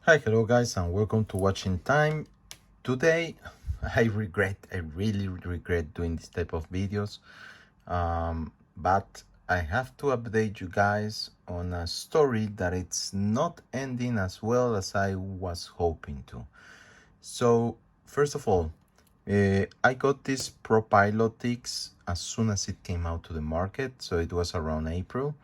Hi, hello guys, and welcome to Watching Time. Today, I really regret doing this type of videos, but I have to update you guys on a story that it's not ending as well as I was hoping to. So, first of all, I got this Propilot X as soon as it came out to the market, so it was around April.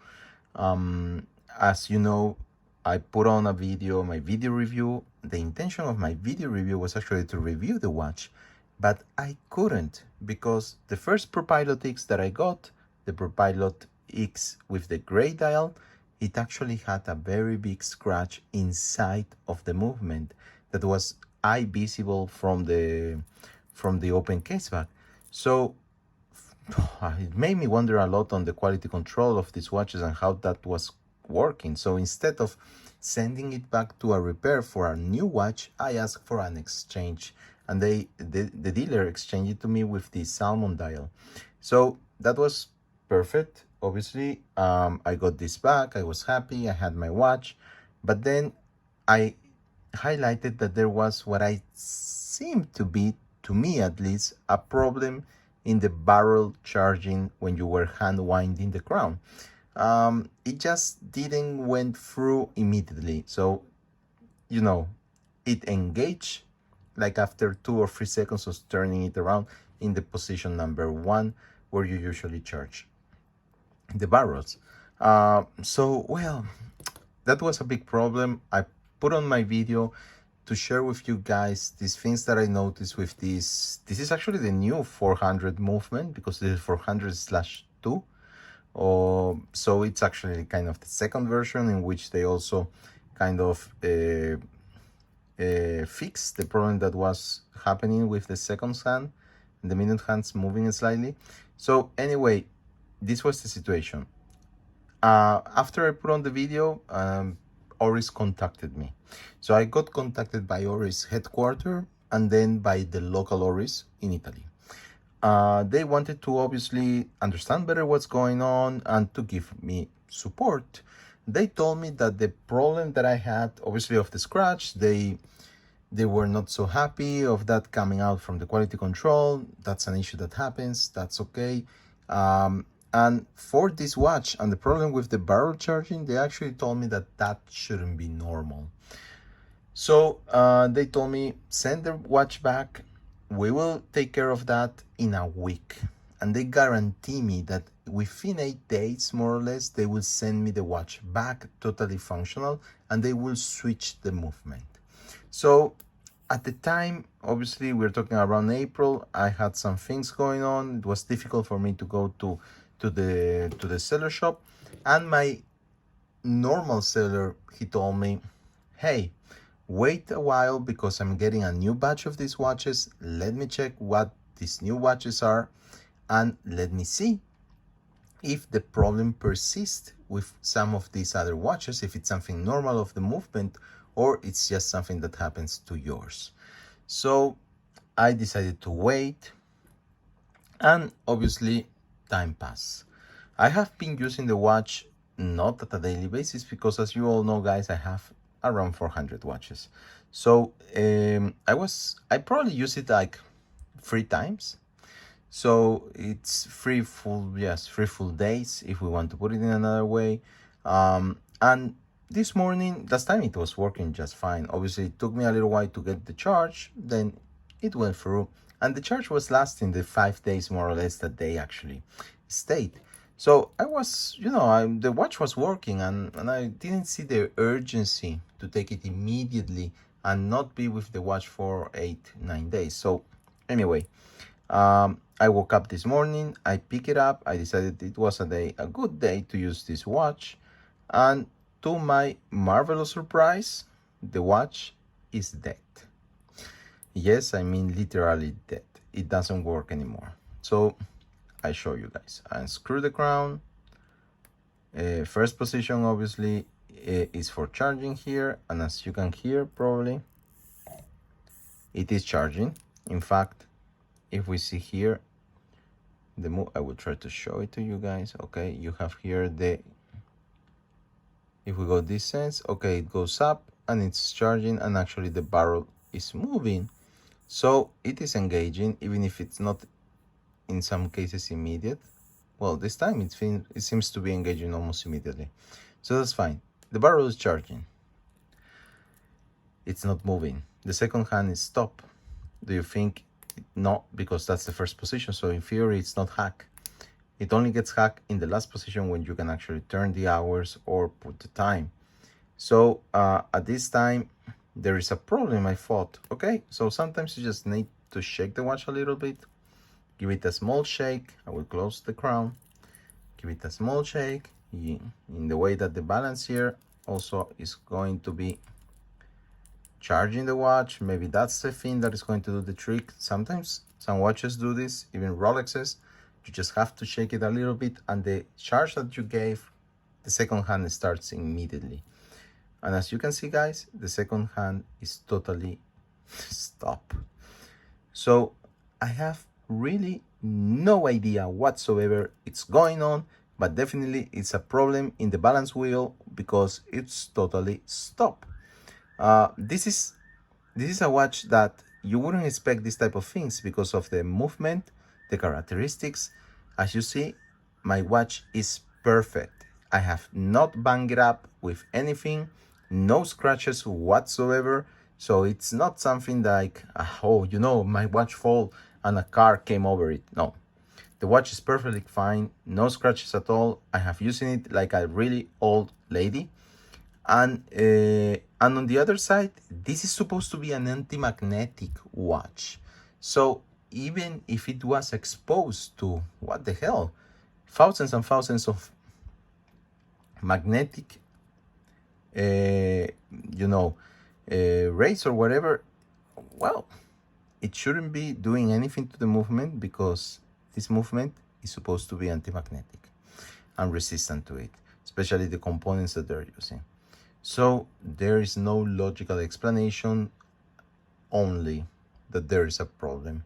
As you know, I put on a video, my video review. The intention of my video review was actually to review the watch, but I couldn't because the first Propilot X that I got, the Propilot X with the gray dial, it actually had a very big scratch inside of the movement that was eye visible from the open case back. So it made me wonder a lot on the quality control of these watches and how that was working. So instead of sending it back to a repair for a new watch, I asked for an exchange, and the dealer exchanged it to me with the salmon dial. So that was perfect. Obviously, I got this back. I was happy. I had my watch, but then I highlighted that there was what I seemed to be, to me at least, a problem in the barrel charging when you were hand winding the crown. It just didn't went through immediately. So, you know, it engaged like after 2 or 3 seconds of turning it around in the position number one where you usually charge the barrels. Well, that was a big problem. I put on my video to share with you guys these things that I noticed with this. This is actually the new 400 movement because this is 400/2. So it's actually kind of the second version in which they also kind of fix the problem that was happening with the second hand, the minute hands moving slightly. So anyway, this was the situation. After I put on the video, Oris contacted me. So I got contacted by Oris headquarters and then by the local Oris in Italy. They wanted to obviously understand better what's going on and to give me support. They told me that the problem that I had, obviously of the scratch, they were not so happy of that coming out from the quality control. That's an issue that happens. That's okay. And for this watch and the problem with the barrel charging, they actually told me that that shouldn't be normal. So they told me, send the watch back. We will take care of that in a week. And they guarantee me that within 8 days, more or less, they will send me the watch back totally functional and they will switch the movement. So at the time, obviously, we're talking around April. I had some things going on. It was difficult for me to go to the seller shop, and my normal seller, he told me, hey, wait a while because I'm getting a new batch of these watches. Let me check what these new watches are and let me see if the problem persists with some of these other watches, if it's something normal of the movement or it's just something that happens to yours. So I decided to wait, and obviously time passed. I have been using the watch not at a daily basis because, as you all know, guys, I have around 400 watches. So I probably use it like 3 times. So it's 3 full days if we want to put it in another way. And this morning, last time it was working just fine. Obviously, it took me a little while to get the charge, then it went through, and the charge was lasting the 5 days more or less that they actually stayed. So I was, the watch was working, and I didn't see the urgency to take it immediately and not be with the watch for 8, 9 days. So anyway, I woke up this morning, I pick it up, I decided it was a good day to use this watch, and to my marvelous surprise, the watch is dead. Yes, I mean literally dead. It doesn't work anymore. So I show you guys. I unscrew the crown. First position obviously is for charging here, and as you can hear probably, it is charging. In fact, if we see here, I will try to show it to you guys. Okay, you have here if we go this sense, okay, it goes up and it's charging, and actually the barrel is moving. So it is engaging, even if it's not in some cases immediate. Well, this time it seems to be engaging almost immediately. So that's fine. The barrel is charging. It's not moving. The second hand is stop. Do you think? No, because that's the first position. So in theory, it's not hack. It only gets hacked in the last position when you can actually turn the hours or put the time. So at this time, there is a problem, I thought. Okay, so sometimes you just need to shake the watch a little bit. Give it a small shake. I will close the crown. Give it a small shake in the way that the balance here also is going to be charging the watch. Maybe that's the thing that is going to do the trick. Sometimes some watches do this, even Rolexes. You just have to shake it a little bit, and the charge that you gave, the second hand starts immediately. And as you can see, guys, the second hand is totally stop. So I have really no idea whatsoever it's going on, but definitely it's a problem in the balance wheel because it's totally stop. This is a watch that you wouldn't expect this type of things because of the movement, the characteristics. As you see, my watch is perfect. I have not banged it up with anything, no scratches whatsoever. So it's not something like, oh, you know, my watch fall and a car came over it. No, the watch is perfectly fine, no scratches at all. I have using it like a really old lady. And on the other side, this is supposed to be an anti-magnetic watch. So even if it was exposed to, what the hell, thousands and thousands of magnetic, rays or whatever, well, it shouldn't be doing anything to the movement because this movement is supposed to be anti-magnetic and resistant to it, especially the components that they're using. So there is no logical explanation, only that there is a problem,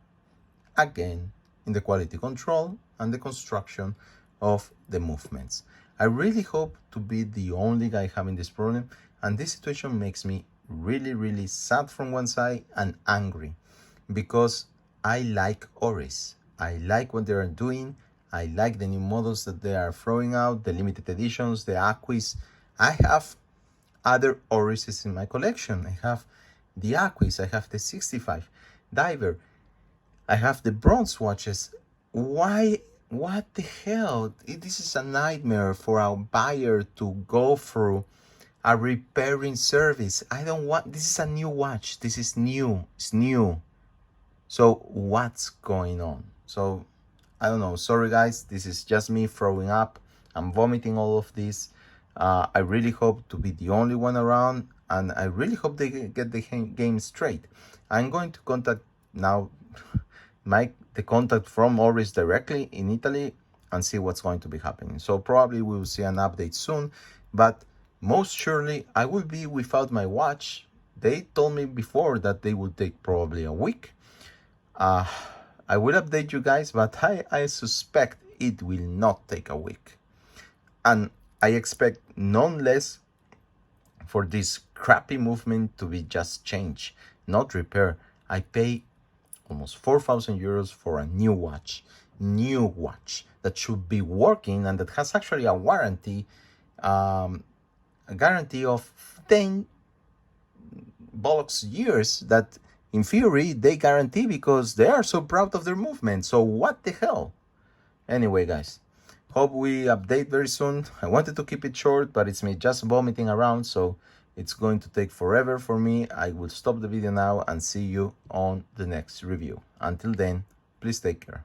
again, in the quality control and the construction of the movements. I really hope to be the only guy having this problem, and this situation makes me really, really sad from one side and angry because I like Oris. I like what they are doing. I like the new models that they are throwing out, the limited editions, the Aquis. I have other Orises in my collection. I have the Aquis, I have the 65 Diver, I have the bronze watches. Why? What the hell? This is a nightmare for a buyer to go through a repairing service. I don't want, this is a new watch. This is new. It's new. So what's going on? So I don't know. Sorry guys, this is just me throwing up. I'm vomiting all of this. I really hope to be the only one around, and I really hope they get the game straight. I'm going to contact now the contact from Oris directly in Italy and see what's going to be happening. So probably we will see an update soon, but most surely I will be without my watch. They told me before that they would take probably a week. I will update you guys, but I suspect it will not take a week. And I expect none less for this crappy movement to be just changed, not repair. I pay almost 4,000 euros for a new watch that should be working and that has actually a warranty, a guarantee of 10 bollocks years that in theory they guarantee because they are so proud of their movement. So what the hell? Anyway, guys, hope we update very soon. I wanted to keep it short, but it's me just vomiting around, so it's going to take forever for me. I will stop the video now and see you on the next review. Until then, please take care.